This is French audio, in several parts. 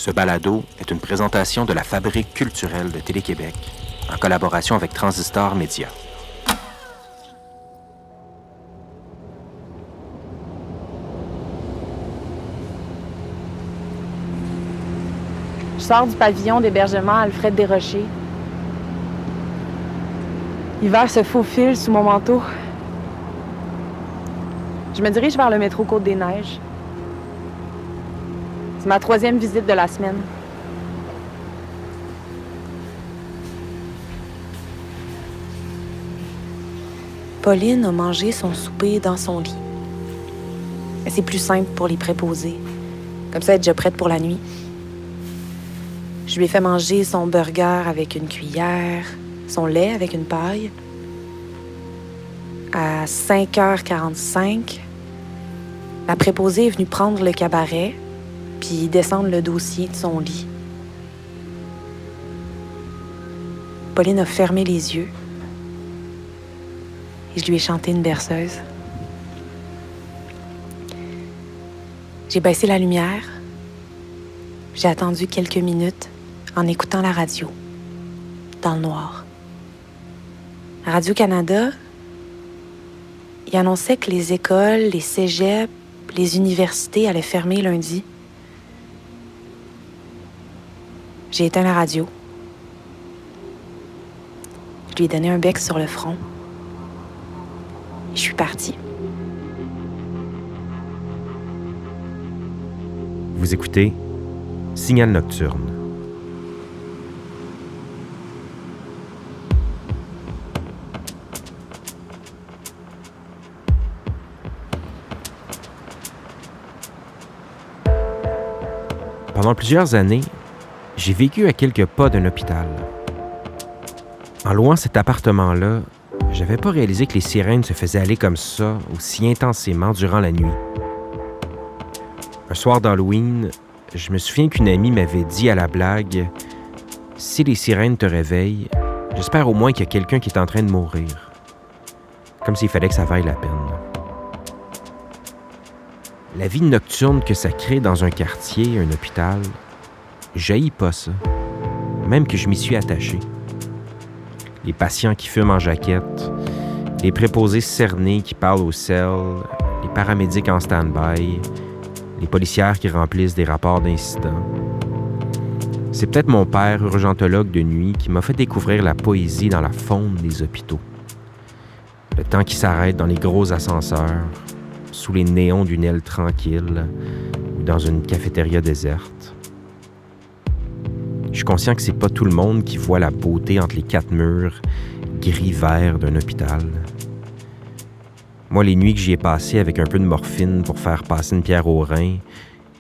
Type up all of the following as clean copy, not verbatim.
Ce balado est une présentation de la Fabrique culturelle de Télé-Québec en collaboration avec Transistor Média. Je sors du pavillon d'hébergement Alfred Desrochers. L'hiver se faufile sous mon manteau. Je me dirige vers le métro Côte-des-Neiges. C'est ma 3e visite de la semaine. Pauline a mangé son souper dans son lit. C'est plus simple pour les préposés. Comme ça, elle est déjà prête pour la nuit. Je lui ai fait manger son burger avec une cuillère, son lait avec une paille. À 5h45, la préposée est venue prendre le cabaret puis descendre le dossier de son lit. Pauline a fermé les yeux et je lui ai chanté une berceuse. J'ai baissé la lumière. J'ai attendu quelques minutes en écoutant la radio, dans le noir. À Radio-Canada, il annonçait que les écoles, les cégeps, les universités allaient fermer lundi. J'ai éteint la radio. Je lui ai donné un bec sur le front. Et je suis partie. Vous écoutez Signal Nocturne. Pendant plusieurs années, j'ai vécu à quelques pas d'un hôpital. En louant cet appartement-là, j'avais pas réalisé que les sirènes se faisaient aller comme ça, aussi intensément durant la nuit. Un soir d'Halloween, je me souviens qu'une amie m'avait dit à la blague « Si les sirènes te réveillent, j'espère au moins qu'il y a quelqu'un qui est en train de mourir. » Comme s'il fallait que ça vaille la peine. La vie nocturne que ça crée dans un quartier, un hôpital, j'haïs pas ça, même que je m'y suis attaché. Les patients qui fument en jaquette, les préposés cernés qui parlent au sel, les paramédics en stand-by, les policières qui remplissent des rapports d'incidents. C'est peut-être mon père, urgentologue de nuit, qui m'a fait découvrir la poésie dans la faune des hôpitaux. Le temps qui s'arrête dans les gros ascenseurs, sous les néons d'une aile tranquille ou dans une cafétéria déserte. Je suis conscient que c'est pas tout le monde qui voit la beauté entre les 4 murs gris-vert d'un hôpital. Moi, les nuits que j'y ai passées avec un peu de morphine pour faire passer une pierre au rein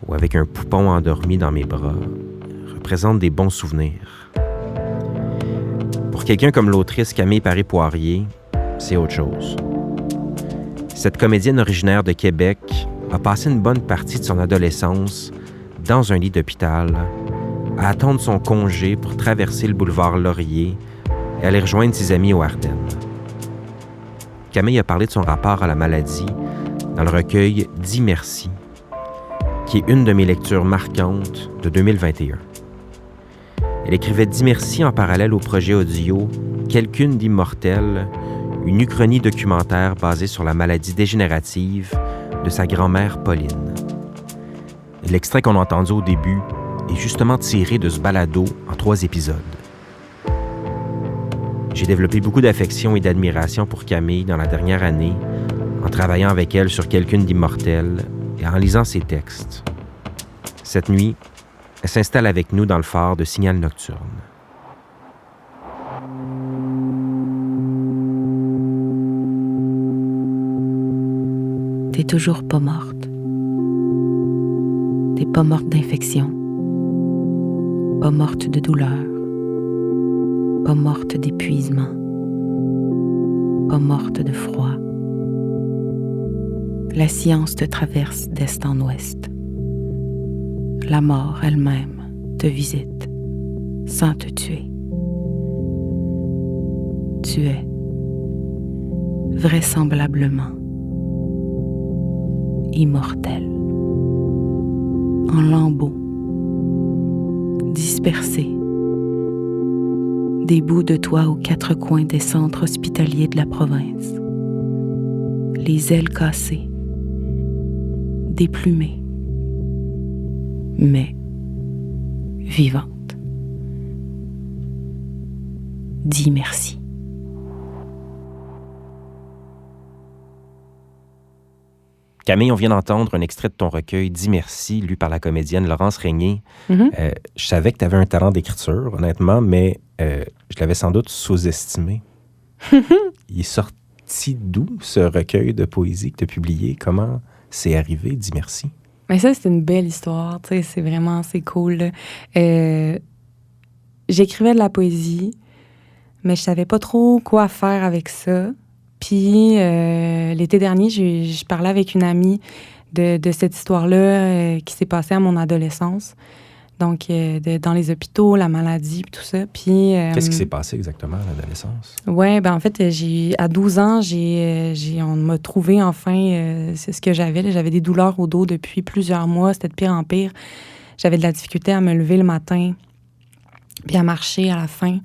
ou avec un poupon endormi dans mes bras représentent des bons souvenirs. Pour quelqu'un comme l'autrice Camille Paré-Poirier, c'est autre chose. Cette comédienne originaire de Québec a passé une bonne partie de son adolescence dans un lit d'hôpital, à attendre son congé pour traverser le boulevard Laurier et aller rejoindre ses amis aux Ardennes. Camille a parlé de son rapport à la maladie dans le recueil « Dis merci », qui est une de mes lectures marquantes de 2021. Elle écrivait « Dis merci » en parallèle au projet audio « Quelqu'une d'immortel », une uchronie documentaire basée sur la maladie dégénérative de sa grand-mère Pauline. L'extrait qu'on a entendu au début est justement tiré de ce balado en 3 épisodes. J'ai développé beaucoup d'affection et d'admiration pour Camille dans la dernière année, en travaillant avec elle sur Quelqu'une d'immortel et en lisant ses textes. Cette nuit, elle s'installe avec nous dans le phare de Signal Nocturne. T'es toujours pas morte. T'es pas morte d'infection. Pas morte de douleur. Pas morte d'épuisement. Pas morte de froid. La science te traverse d'est en ouest. La mort elle-même te visite sans te tuer. Tu es vraisemblablement immortel, en lambeaux, dispersés, des bouts de toit aux quatre coins des centres hospitaliers de la province, les ailes cassées, déplumées, mais vivantes. Dis merci. Camille, on vient d'entendre un extrait de ton recueil « Dis merci », lu par la comédienne Laurence Régnier. Mm-hmm. Je savais que tu avais un talent d'écriture, honnêtement, mais je l'avais sans doute sous-estimé. Il est sorti d'où, ce recueil de poésie que tu as publié? Comment c'est arrivé, Dis merci? Mais ça, c'est une belle histoire, tu sais, c'est cool. J'écrivais de la poésie, mais je savais pas trop quoi faire avec ça. Puis, l'été dernier, je parlais avec une amie de cette histoire-là qui s'est passée à mon adolescence. Donc, dans les hôpitaux, la maladie, tout ça. Puis, qu'est-ce qui s'est passé exactement à l'adolescence? Oui, ben en fait, à 12 ans, on m'a trouvé enfin c'est ce que j'avais. Là. J'avais des douleurs au dos depuis plusieurs mois. C'était de pire en pire. J'avais de la difficulté à me lever le matin, puis à marcher à la fin.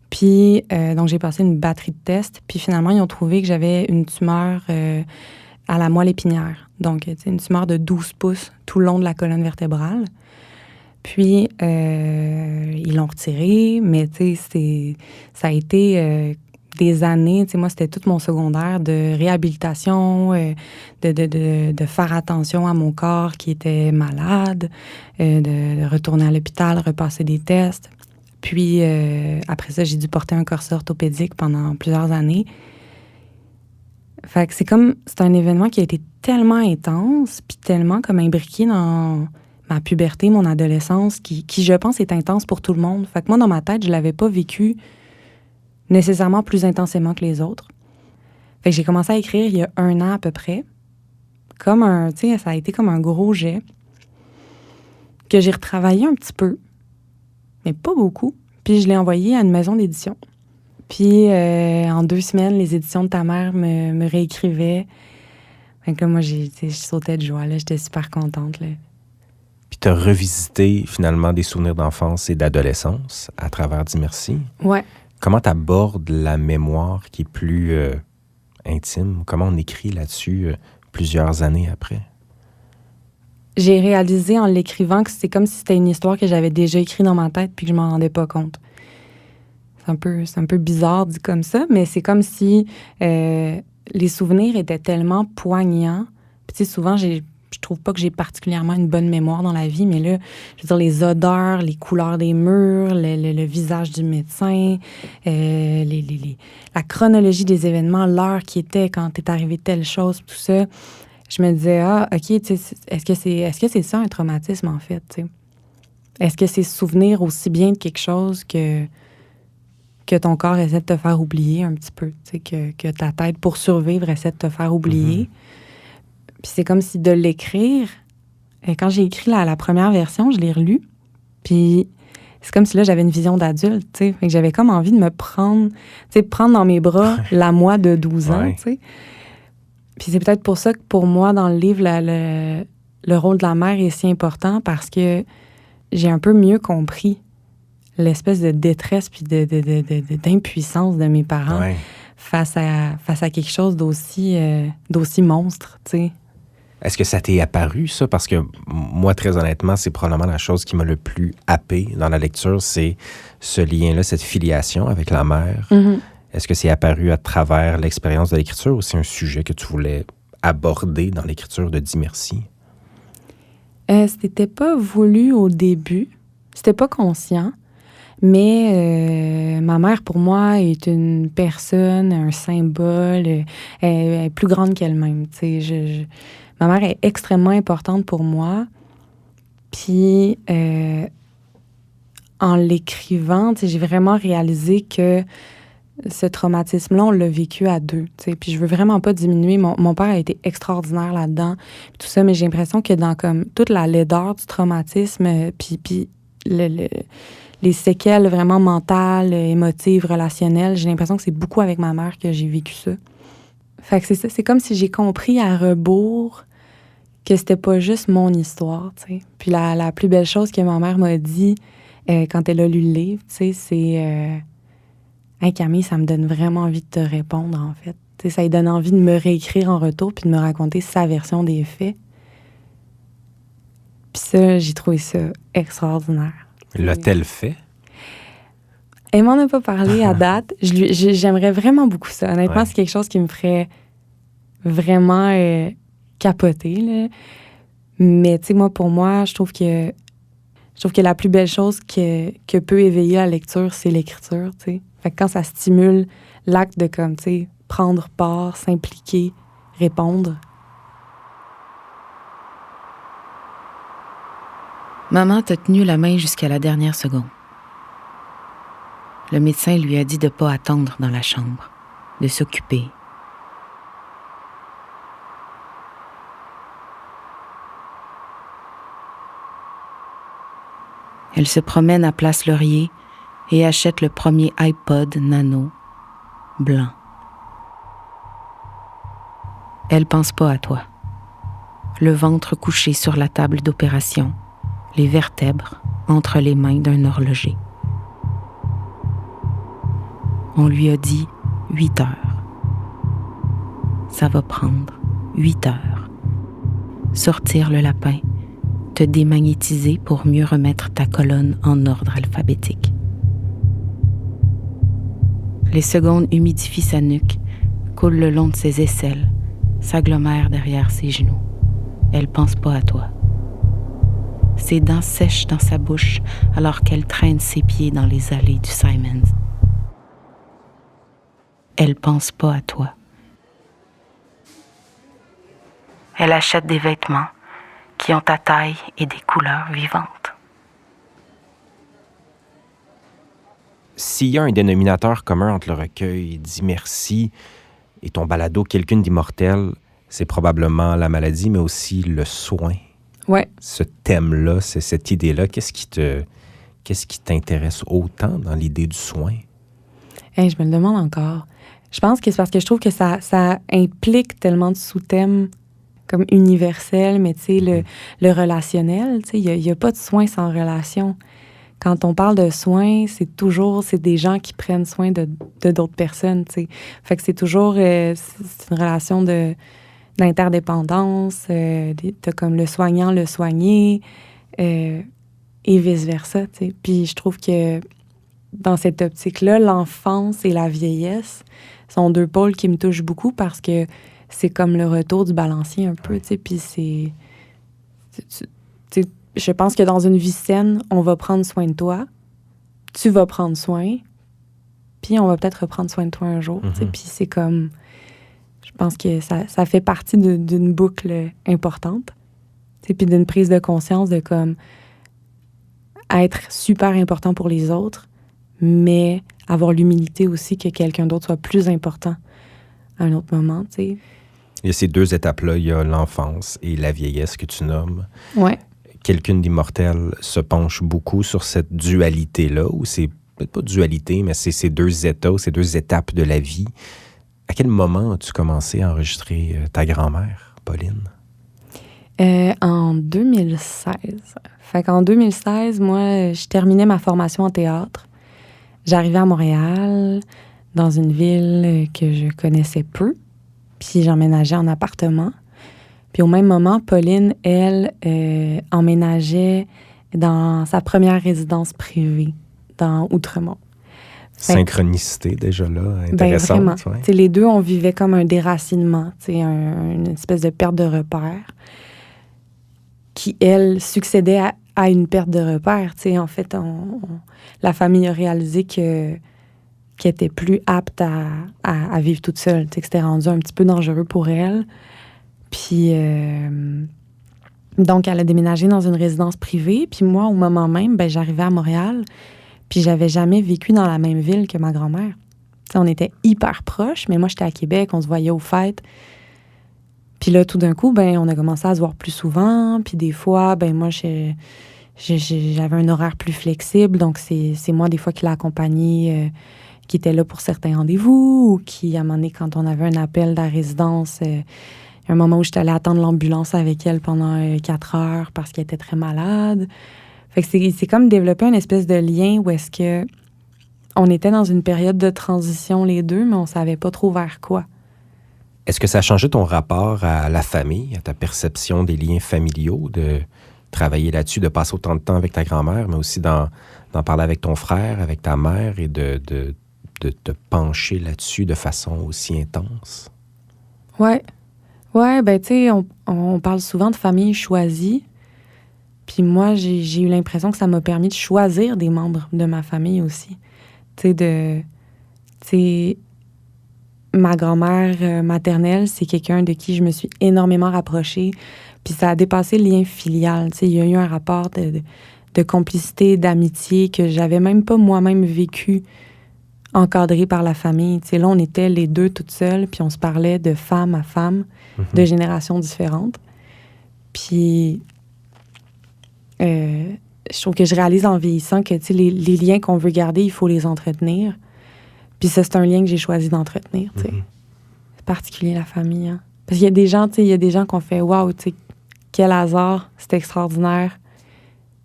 Puis, donc, j'ai passé une batterie de tests. Puis, finalement, ils ont trouvé que j'avais une tumeur à la moelle épinière. Donc, une tumeur de 12 pouces tout le long de la colonne vertébrale. Puis, ils l'ont retirée, mais ça a été des années. Moi, c'était tout mon secondaire de réhabilitation, de faire attention à mon corps qui était malade, de retourner à l'hôpital, repasser des tests. Puis, après ça, j'ai dû porter un corset orthopédique pendant plusieurs années. Fait que c'est un événement qui a été tellement intense, puis tellement comme imbriqué dans ma puberté, mon adolescence, qui, je pense, est intense pour tout le monde. Fait que moi, dans ma tête, je l'avais pas vécu nécessairement plus intensément que les autres. Fait que j'ai commencé à écrire il y a 1 an à peu près. Ça a été comme un gros jet que j'ai retravaillé un petit peu, mais pas beaucoup. Puis je l'ai envoyé à une maison d'édition. Puis en 2 semaines, les éditions de ta mère me réécrivaient. Fait que là, moi, je sautais de joie. Là. J'étais super contente. Là. Puis tu as revisité finalement des souvenirs d'enfance et d'adolescence à travers Dis merci. Ouais. Comment tu abordes la mémoire qui est plus intime? Comment on écrit là-dessus plusieurs années après? J'ai réalisé en l'écrivant que c'est comme si c'était une histoire que j'avais déjà écrite dans ma tête puis que je m'en rendais pas compte. C'est un peu bizarre dit comme ça, mais c'est comme si les souvenirs étaient tellement poignants. Puis tu sais, souvent, je trouve pas que j'ai particulièrement une bonne mémoire dans la vie, mais là, je veux dire, les odeurs, les couleurs des murs, le visage du médecin, la chronologie des événements, l'heure qui était quand est arrivé telle chose, tout ça. Je me disais, OK, est-ce que c'est ça un traumatisme, en fait? T'sais? Est-ce que c'est se souvenir aussi bien de quelque chose que ton corps essaie de te faire oublier un petit peu? Que ta tête, pour survivre, essaie de te faire oublier. Mm-hmm. Puis c'est comme si de l'écrire, quand j'ai écrit la première version, je l'ai relue, puis c'est comme si là, j'avais une vision d'adulte, tu sais. Fait que j'avais comme envie de me prendre dans mes bras la moi de 12 ans, tu sais. Puis c'est peut-être pour ça que pour moi, dans le livre, le rôle de la mère est si important parce que j'ai un peu mieux compris l'espèce de détresse puis d'impuissance de mes parents face à quelque chose d'aussi monstre, tu sais. Est-ce que ça t'est apparu, ça? Parce que moi, très honnêtement, c'est probablement la chose qui m'a le plus happé dans la lecture, c'est ce lien-là, cette filiation avec la mère. Mm-hmm. Est-ce que c'est apparu à travers l'expérience de l'écriture ou c'est un sujet que tu voulais aborder dans l'écriture de Dis merci? C'était pas voulu au début. C'était pas conscient. Mais ma mère, pour moi, est une personne, un symbole. Elle est plus grande qu'elle-même. Ma mère est extrêmement importante pour moi. Puis, en l'écrivant, j'ai vraiment réalisé que ce traumatisme-là, on l'a vécu à 2. Puis je veux vraiment pas diminuer. Mon père a été extraordinaire là-dedans, tout ça, mais j'ai l'impression que dans comme toute la laideur du traumatisme, puis les séquelles vraiment mentales, émotives, relationnelles, j'ai l'impression que c'est beaucoup avec ma mère que j'ai vécu ça. Fait que c'est ça, c'est comme si j'ai compris à rebours que c'était pas juste mon histoire, tu sais. Puis la plus belle chose que ma mère m'a dit, quand elle a lu le livre, tu sais, c'est... Hey, Camille, ça me donne vraiment envie de te répondre, en fait. Tu sais, ça lui donne envie de me réécrire en retour puis de me raconter sa version des faits. Puis ça, j'ai trouvé ça extraordinaire. L'a-t-elle fait? Elle m'en a pas parlé à date. J'aimerais vraiment beaucoup ça. Honnêtement, c'est quelque chose qui me ferait vraiment capoter, là. Mais, tu sais, pour moi, je trouve que la plus belle chose que peut éveiller la lecture, c'est l'écriture, tu sais. Fait que quand ça stimule l'acte de, comme, tu sais, prendre part, s'impliquer, répondre. Maman t'a tenu la main jusqu'à la dernière seconde. Le médecin lui a dit de ne pas attendre dans la chambre, de s'occuper. Elle se promène à Place Laurier et achète le premier iPod Nano blanc. Elle pense pas à toi. Le ventre couché sur la table d'opération, les vertèbres entre les mains d'un horloger. On lui a dit 8 heures. Ça va prendre 8 heures. Sortir le lapin, te démagnétiser pour mieux remettre ta colonne en ordre alphabétique. Les secondes humidifient sa nuque, coulent le long de ses aisselles, s'agglomèrent derrière ses genoux. Elle pense pas à toi. Ses dents sèchent dans sa bouche alors qu'elle traîne ses pieds dans les allées du Simons. Elle pense pas à toi. Elle achète des vêtements qui ont ta taille et des couleurs vivantes. S'il y a un dénominateur commun entre le recueil Dis merci et ton balado Quelqu'une d'immortel, c'est probablement la maladie, mais aussi le soin. Ouais. Ce thème-là, c'est cette idée-là, qu'est-ce qui t'intéresse autant dans l'idée du soin? Hey, je me le demande encore. Je pense que c'est parce que je trouve que ça implique tellement de sous-thèmes comme universels, mais tu sais, le relationnel, tu sais, il y a pas de soin sans relation. Quand on parle de soins, c'est des gens qui prennent soin de d'autres personnes, tu sais. Fait que c'est toujours c'est une relation d'interdépendance, t'as comme le soignant, le soigné, et vice-versa, tu sais. Puis je trouve que dans cette optique-là, l'enfance et la vieillesse sont deux pôles qui me touchent beaucoup parce que c'est comme le retour du balancier un peu, tu sais. Puis je pense que dans une vie saine, on va prendre soin de toi, tu vas prendre soin, puis on va peut-être reprendre soin de toi un jour, tu sais. Puis c'est comme... Je pense que ça fait partie d'une boucle importante, tu sais, puis d'une prise de conscience de comme être super important pour les autres, mais avoir l'humilité aussi que quelqu'un d'autre soit plus important à un autre moment, tu sais. Il y a ces deux étapes-là, il y a l'enfance et la vieillesse que tu nommes. Ouais. Quelqu'une d'immortel se penche beaucoup sur cette dualité-là, ou c'est peut-être pas dualité, mais c'est ces deux états, ces deux étapes de la vie. À quel moment as-tu commencé à enregistrer ta grand-mère, Pauline? En 2016. Fait qu'en 2016, moi, je terminais ma formation en théâtre. J'arrivais à Montréal, dans une ville que je connaissais peu, puis j'emménageais en appartement. Puis au même moment, Pauline, elle, emménageait dans sa première résidence privée, dans Outremont. Synchronicité déjà là, intéressante. Ben vraiment. Ouais. Les deux, on vivait comme un déracinement, une espèce de perte de repère qui, elle, succédait à une perte de repère. En fait, la famille a réalisé qu'elle était plus apte à vivre toute seule, que c'était rendu un petit peu dangereux pour elle. Puis, donc, elle a déménagé dans une résidence privée. Puis moi, au moment même, j'arrivais à Montréal. Puis j'avais jamais vécu dans la même ville que ma grand-mère. T'sais, on était hyper proches, mais moi, j'étais à Québec, on se voyait aux fêtes. Puis là, tout d'un coup, on a commencé à se voir plus souvent. Puis des fois, moi, j'avais un horaire plus flexible. Donc, c'est moi, des fois, qui l'ai accompagnée, qui était là pour certains rendez-vous, ou qui, à un moment donné, quand on avait un appel de la résidence, un moment où j'étais allée attendre l'ambulance avec elle pendant 4 heures parce qu'elle était très malade. Fait que c'est comme développer une espèce de lien où est-ce que on était dans une période de transition les deux, mais on savait pas trop vers quoi. Est-ce que ça a changé ton rapport à la famille, à ta perception des liens familiaux, de travailler là-dessus, de passer autant de temps avec ta grand-mère, mais aussi d'en parler avec ton frère, avec ta mère et de te pencher là-dessus de façon aussi intense? Ouais. Ouais, ben tu sais, on parle souvent de famille choisie. Puis moi, j'ai eu l'impression que ça m'a permis de choisir des membres de ma famille aussi. Tu sais, ma grand-mère maternelle, c'est quelqu'un de qui je me suis énormément rapprochée. Puis ça a dépassé le lien filial. Tu sais, il y a eu un rapport de complicité, d'amitié que j'avais même pas moi-même vécu, encadré par la famille. Tu sais, là, on était les deux toutes seules, puis on se parlait de femme à femme, de générations différentes. Puis je trouve que je réalise en vieillissant que, tu sais, les liens qu'on veut garder, il faut les entretenir. Puis ça, c'est un lien que j'ai choisi d'entretenir, tu sais. C'est particulier, la famille, hein. Parce qu'il y a des gens, tu sais, il y a des gens qui ont fait « Wow, tu sais, quel hasard, c'est extraordinaire,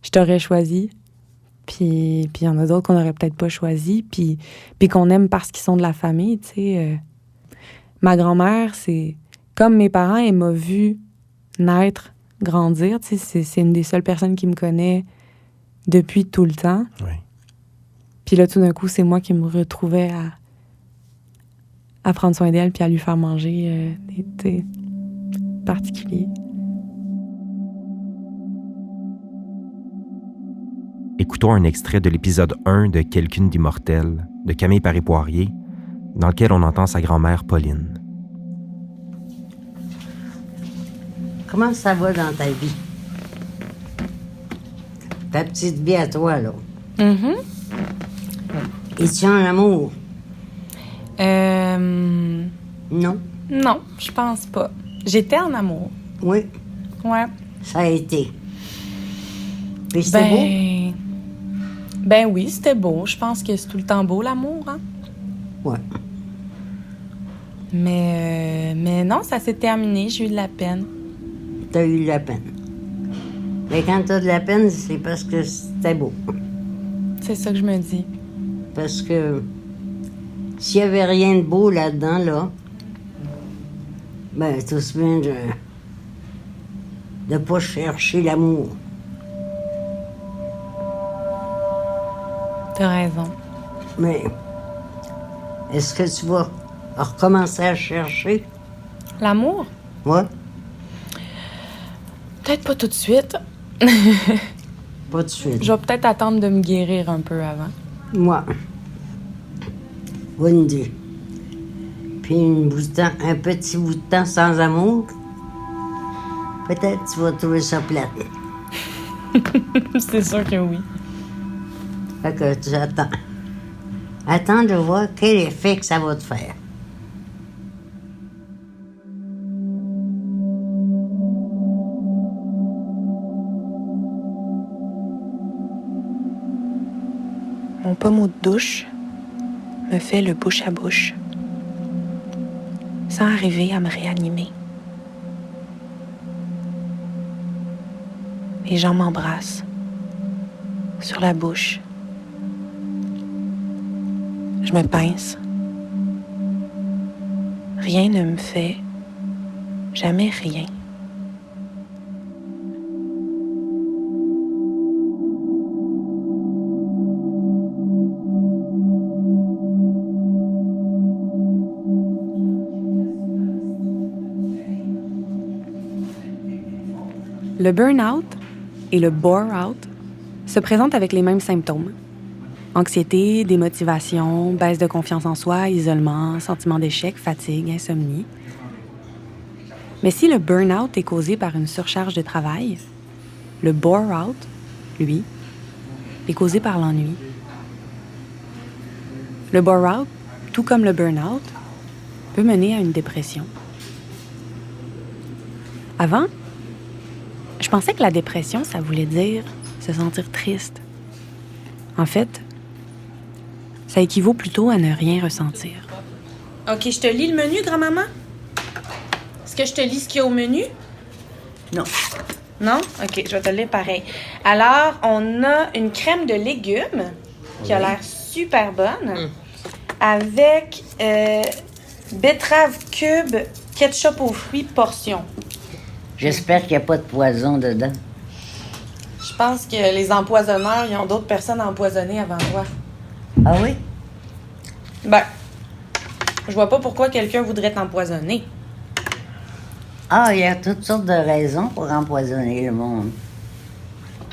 je t'aurais choisi. » Puis il y en a d'autres qu'on n'aurait peut-être pas choisi, puis qu'on aime parce qu'ils sont de la famille, tu sais. Ma grand-mère, c'est... Comme mes parents, elle m'a vu naître, grandir, tu sais, c'est une des seules personnes qui me connaît depuis tout le temps. Oui. Puis là, tout d'un coup, c'est moi qui me retrouvais à prendre soin d'elle puis à lui faire manger des thés particuliers. Écoutons un extrait de l'épisode 1 de Quelqu'une d'immortel, de Camille Paré-Poirier, dans lequel on entend sa grand-mère Pauline. Comment ça va dans ta vie? Ta petite vie à toi, là. Mm-hmm. Es-tu en amour? Non? Non, je pense pas. J'étais en amour. Oui, Ouais. ça a été. Puis c'était beau? Ben oui, c'était beau. Je pense que c'est tout le temps beau, l'amour, hein? Ouais. Mais non, ça s'est terminé. J'ai eu de la peine. T'as eu de la peine. Mais quand t'as de la peine, c'est parce que c'était beau. C'est ça que je me dis. Parce que s'il y avait rien de beau là-dedans, là, ben, tout se bien de pas chercher l'amour. T'as raison. Mais est-ce que tu vas recommencer à chercher? L'amour? Ouais? Peut-être pas tout de suite. Pas de suite. Je vais peut-être attendre de me guérir un peu avant. Moi. Bonne idée. Puis un petit bout de temps sans amour, peut-être tu vas trouver ça plate. C'est sûr que oui. Fait que tu attends. Attends de voir quel effet que ça va te faire. Mon pommeau de douche me fait le bouche à bouche, sans arriver à me réanimer. Les gens m'embrassent sur la bouche. Je me pince. Rien ne me fait jamais rien. Le burn-out et le bore-out se présentent avec les mêmes symptômes. Anxiété, démotivation, baisse de confiance en soi, isolement, sentiment d'échec, fatigue, insomnie. Mais si le burn-out est causé par une surcharge de travail, le bore-out, lui, est causé par l'ennui. Le bore-out, tout comme le burn-out, peut mener à une dépression. Avant, je pensais que la dépression, ça voulait dire se sentir triste. En fait, ça équivaut plutôt à ne rien ressentir. OK, je te lis le menu, grand-maman? Est-ce que je te lis ce qu'il y a au menu? Non. Non? OK, je vais te le lire pareil. Alors, on a une crème de légumes qui a l'air super bonne avec betterave cube, ketchup aux fruits, portion. J'espère qu'il n'y a pas de poison dedans. Je pense que les empoisonneurs, ils ont d'autres personnes empoisonnées avant toi. Ah oui? Ben, je vois pas pourquoi quelqu'un voudrait t'empoisonner. Ah, il y a toutes sortes de raisons pour empoisonner le monde.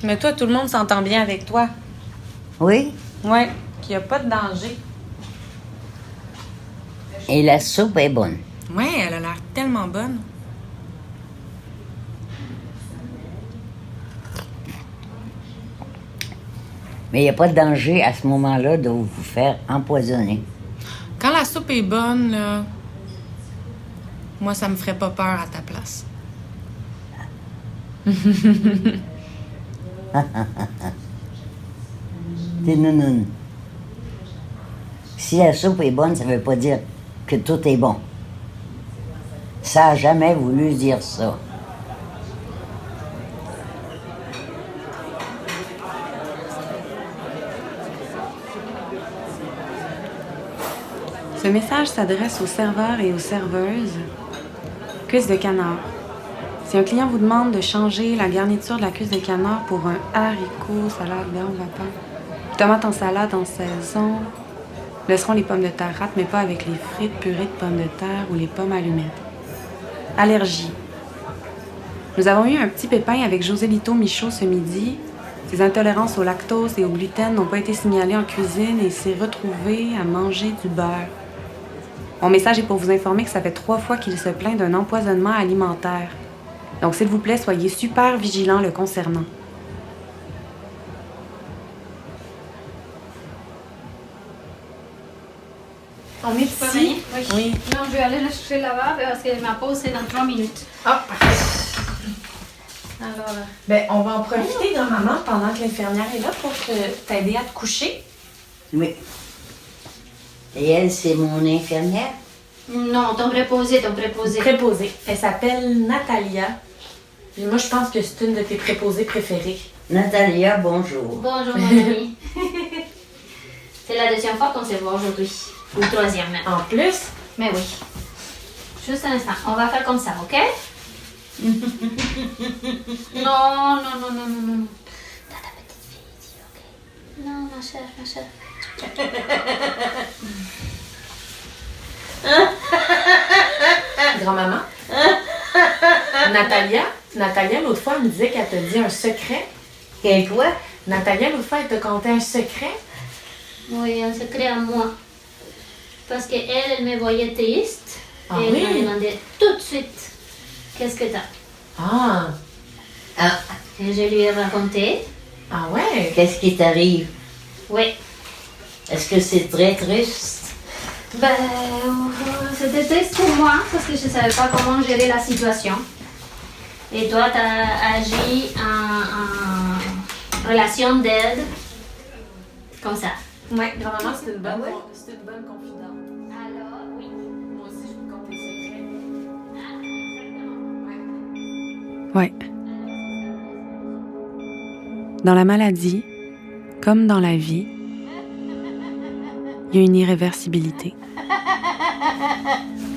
Mais toi, tout le monde s'entend bien avec toi. Oui? Ouais, qu'il n'y a pas de danger. Et la soupe est bonne. Ouais, elle a l'air tellement bonne. Mais il n'y a pas de danger à ce moment-là de vous faire empoisonner. Quand la soupe est bonne, là, moi, ça me ferait pas peur à ta place. T'es nounoune. Si la soupe est bonne, ça ne veut pas dire que tout est bon. Ça n'a jamais voulu dire ça. Ce message s'adresse aux serveurs et aux serveuses. Cuisse de canard. Si un client vous demande de changer la garniture de la cuisse de canard pour un haricot, salade, beurre, vapeur, tomate en salade en saison, laisseront les pommes de terre rates, mais pas avec les frites, purées de pommes de terre ou les pommes allumettes. Allergie. Nous avons eu un petit pépin avec Josélito Michaud ce midi. Ses intolérances au lactose et au gluten n'ont pas été signalées en cuisine et il s'est retrouvé à manger du beurre. Mon message est pour vous informer que ça fait 3 fois qu'il se plaint d'un empoisonnement alimentaire. Donc, s'il vous plaît, soyez super vigilants le concernant. On est Je peux ici. venir? Oui. Non, je vais aller le chercher là-bas parce que ma pause c'est dans 3 minutes. Ah, parfait. Alors, ben, on va en profiter, grand-maman, pendant que l'infirmière est là pour t'aider à te coucher. Oui. Et elle, c'est mon infirmière? Non, ton préposé, ton préposé. Préposée. Elle s'appelle Natalia. Puis moi, je pense que c'est une de tes préposées préférées. Natalia, bonjour. Bonjour mon ami. C'est la deuxième fois qu'on se voit aujourd'hui. Ou troisième même. En plus, Mais oui. Juste un instant. On va faire comme ça, ok? Non, non, non, non, non, non. T'as ta petite fille ici, ok? Non, ma chère, ma chère. grand-maman. Natalia, l'autre fois, elle me disait qu'elle te dit un secret. Et toi? Natalia, l'autre fois, elle te contait un secret. Oui, un secret à moi. Parce qu'elle, elle me voyait triste. Ah et elle oui? m'a demandé tout de suite qu'est-ce que t'as. Ah, Ah, Et je lui ai raconté. ah ouais. qu'est-ce qui t'arrive? Oui. Est-ce que c'est très triste? Ben, c'était triste pour moi parce que je ne savais pas comment gérer la situation. Et toi, tu as agi en relation d'aide. Comme ça. Ouais, grand-maman, c'est une bonne, Ah ouais? c'est une bonne confidente. Alors, oui. Moi aussi, je vous compte des secrets. Ouais. Dans la maladie, comme dans la vie, il y a une irréversibilité.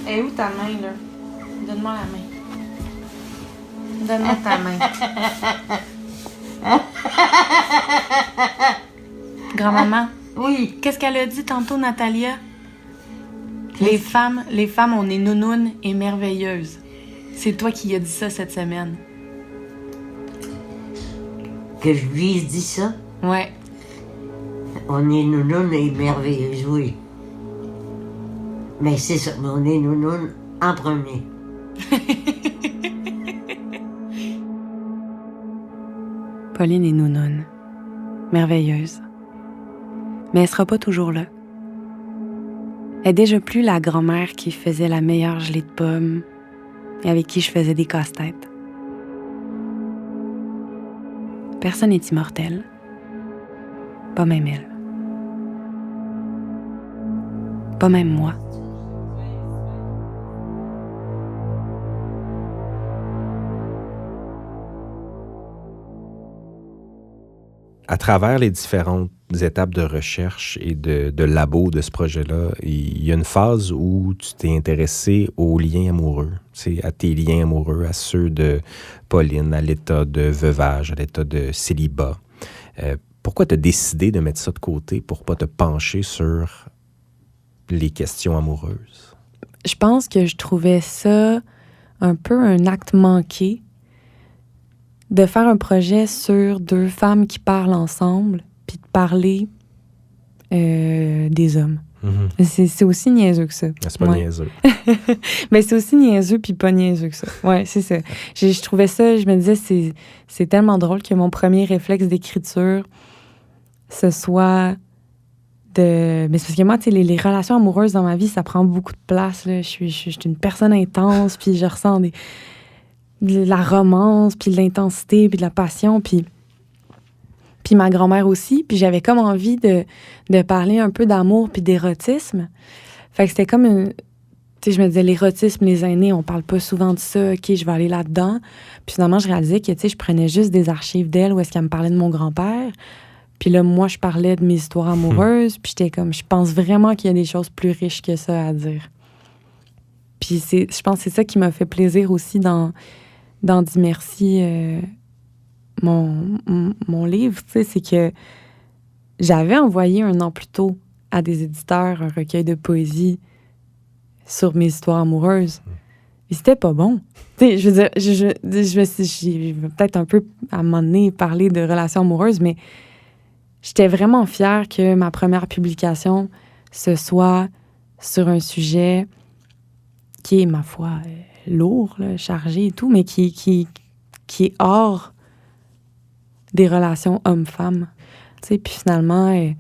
Et où ta main, là? Donne-moi la main. Donne-moi ta main. Grand-maman, Oui. qu'est-ce qu'elle a dit tantôt, Natalia? Les femmes, on est nounounes et merveilleuses. C'est toi qui as dit ça cette semaine. Que je lui ai dit ça? Ouais. On est nounoun et merveilleuse, oui. Mais c'est ça, mais on est nounoun en premier. Pauline est nounoune, merveilleuse. Mais elle sera pas toujours là. Elle est déjà plus la grand-mère qui faisait la meilleure gelée de pommes et avec qui je faisais des casse-têtes. Personne n'est immortel. Pas même elle. Pas même moi. À travers les différentes étapes de recherche et de labo de ce projet-là, il y a une phase où tu t'es intéressé aux liens amoureux, à tes liens amoureux, à ceux de Pauline, à l'état de veuvage, à l'état de célibat. Pourquoi tu as décidé de mettre ça de côté pour pas te pencher sur les questions amoureuses? Je pense que je trouvais ça un peu un acte manqué de faire un projet sur 2 femmes qui parlent ensemble puis de parler des hommes. Mm-hmm. C'est aussi niaiseux que ça. C'est pas niaiseux. Mais c'est aussi niaiseux puis pas niaiseux que ça. Ouais, c'est ça. Je trouvais ça, je me disais, c'est tellement drôle que mon premier réflexe d'écriture, ce soit de... Mais c'est parce que moi, tu sais, les relations amoureuses dans ma vie, ça prend beaucoup de place, là. Je suis une personne intense, puis je ressens de la romance, puis de l'intensité, puis de la passion, puis ma grand-mère aussi. Puis j'avais comme envie de parler un peu d'amour puis d'érotisme. Fait que c'était comme une... Tu sais, je me disais, l'érotisme, les aînés, on parle pas souvent de ça. OK, je vais aller là-dedans. Puis finalement, je réalisais que, tu sais, je prenais juste des archives d'elle où est-ce qu'elle me parlait de mon grand-père. Puis là, moi, je parlais de mes histoires amoureuses. Puis j'étais comme, je pense vraiment qu'il y a des choses plus riches que ça à dire. Puis je pense que c'est ça qui m'a fait plaisir aussi dans Dis merci, mon livre, tu sais, c'est que j'avais envoyé 1 an plus tôt à des éditeurs un recueil de poésie sur mes histoires amoureuses. Et c'était pas bon. Tu sais, je veux dire, j'ai peut-être un peu, à un moment donné, parlé de relations amoureuses, mais j'étais vraiment fière que ma première publication, ce soit sur un sujet qui est, ma foi, lourd, là, chargé et tout, mais qui est hors des relations hommes-femmes. Tu sais, puis finalement,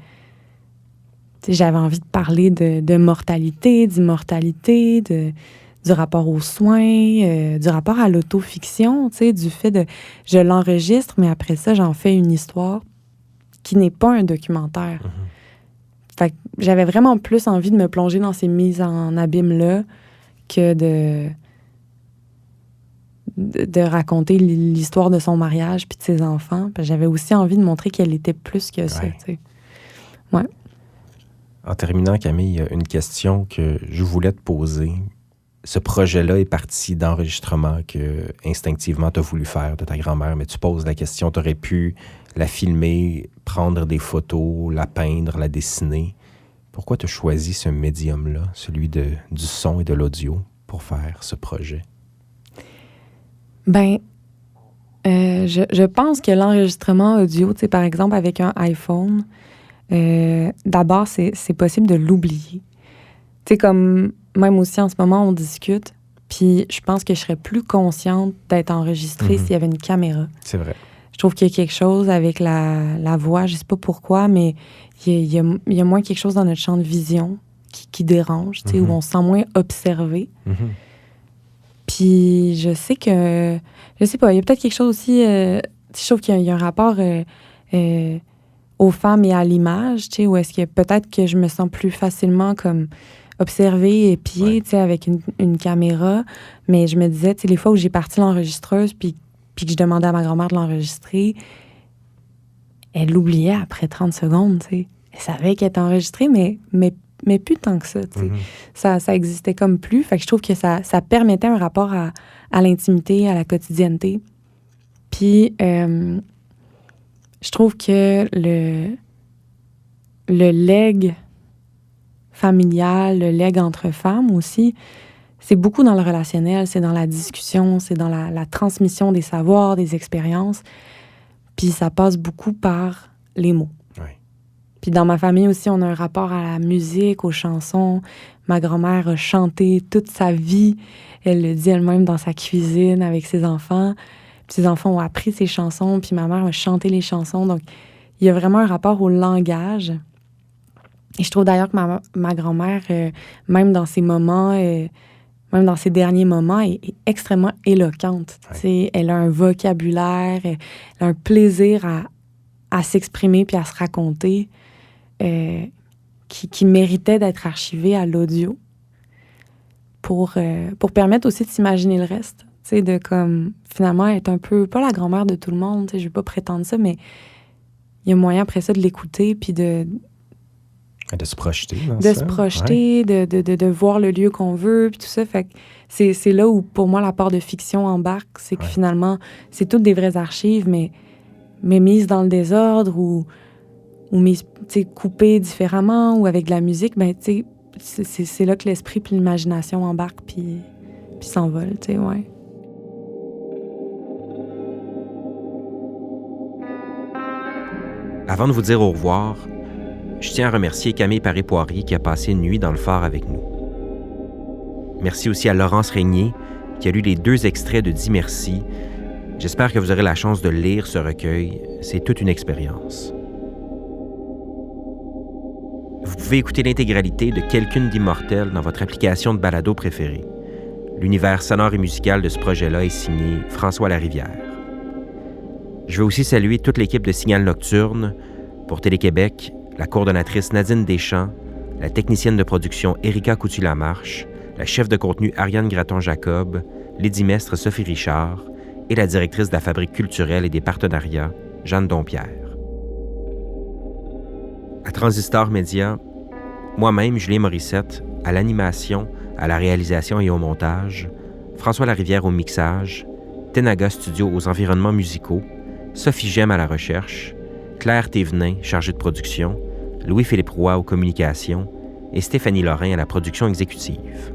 j'avais envie de parler de mortalité, d'immortalité, du rapport aux soins, du rapport à l'autofiction, tu sais, du fait de... Je l'enregistre, mais après ça, j'en fais une histoire qui n'est pas un documentaire. Mm-hmm. Fait que j'avais vraiment plus envie de me plonger dans ces mises en abîme-là que de raconter l'histoire de son mariage puis de ses enfants. Puis j'avais aussi envie de montrer qu'elle était plus que ça, tu sais. Ouais. En terminant, Camille, une question que je voulais te poser. Ce projet-là est parti d'enregistrements que instinctivement tu as voulu faire de ta grand-mère, mais tu poses la question, tu aurais pu la filmer, prendre des photos, la peindre, la dessiner. Pourquoi tu as choisi ce médium-là, celui du son et de l'audio, pour faire ce projet? Ben, je pense que l'enregistrement audio, tu sais, par exemple, avec un iPhone, d'abord, c'est possible de l'oublier. Tu sais, comme même aussi en ce moment, on discute, puis je pense que je serais plus consciente d'être enregistrée s'il y avait une caméra. C'est vrai. Je trouve qu'il y a quelque chose avec la voix, je sais pas pourquoi, mais il y a moins quelque chose dans notre champ de vision qui dérange, tu sais, où on se sent moins observé. Puis je sais que, je sais pas, il y a peut-être quelque chose aussi, je trouve qu'il y a un rapport aux femmes et à l'image, tu sais, où est-ce que peut-être que je me sens plus facilement comme observée, épiée, tu sais, avec une caméra. Mais je me disais, tu sais, les fois où j'ai parti l'enregistreuse puis que je demandais à ma grand-mère de l'enregistrer, elle l'oubliait après 30 secondes, tu sais. Elle savait qu'elle était enregistrée, mais plus tant que ça, tu sais. Ça existait comme plus. Fait que je trouve que ça permettait un rapport à l'intimité, à la quotidienneté. Puis, je trouve que le legs familial, le legs entre femmes aussi, c'est beaucoup dans le relationnel, c'est dans la discussion, c'est dans la transmission des savoirs, des expériences. Puis ça passe beaucoup par les mots. Oui. Puis dans ma famille aussi, on a un rapport à la musique, aux chansons. Ma grand-mère a chanté toute sa vie. Elle le dit elle-même dans sa cuisine avec ses enfants. Puis ses enfants ont appris ses chansons, puis ma mère a chanté les chansons. Donc, il y a vraiment un rapport au langage. Et je trouve d'ailleurs que ma grand-mère, même dans ses moments, même dans ses derniers moments, est extrêmement éloquente. Ouais. Elle a un vocabulaire, elle a un plaisir à s'exprimer puis à se raconter qui méritait d'être archivé à l'audio pour permettre aussi de s'imaginer le reste. Tu sais, de comme, finalement, être un peu, pas la grand-mère de tout le monde, tu sais, je vais pas prétendre ça, mais il y a moyen après ça de l'écouter puis de se projeter dans de ça. se projeter, de voir le lieu qu'on veut, puis tout ça. Fait que c'est là où, pour moi, la part de fiction embarque. C'est que finalement, c'est toutes des vraies archives, mais mises dans le désordre ou mises, coupées différemment ou avec de la musique. Ben, c'est là que l'esprit puis l'imagination embarquent puis s'envolent, ouais. Avant de vous dire au revoir, je tiens à remercier Camille Paré-Poirier qui a passé une nuit dans le phare avec nous. Merci aussi à Laurence Régnier qui a lu les 2 extraits de Dis merci. J'espère que vous aurez la chance de lire ce recueil. C'est toute une expérience. Vous pouvez écouter l'intégralité de Quelqu'une d'immortel dans votre application de balado préférée. L'univers sonore et musical de ce projet-là est signé François Larivière. Je veux aussi saluer toute l'équipe de Signal Nocturne, pour Télé-Québec, la coordonnatrice Nadine Deschamps, la technicienne de production Erika Coutu-Lamarche, la chef de contenu Ariane Graton-Jacob, l'édimestre Sophie Richard et la directrice de la Fabrique culturelle et des partenariats, Jeanne Dompierre. À Transistor Média, moi-même, Julien Morissette, à l'animation, à la réalisation et au montage, François Larivière au mixage, Tenaga Studio aux environnements musicaux, Sophie Gemme à la recherche, Claire Thévenin, chargée de production, Louis-Philippe Roy aux communications et Stéphanie Lorrain à la production exécutive.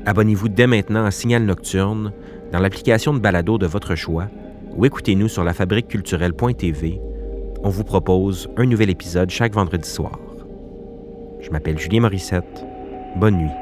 Abonnez-vous dès maintenant à Signal Nocturne dans l'application de balado de votre choix ou écoutez-nous sur lafabriqueculturelle.tv. On vous propose un nouvel épisode chaque vendredi soir. Je m'appelle Julien Morissette. Bonne nuit.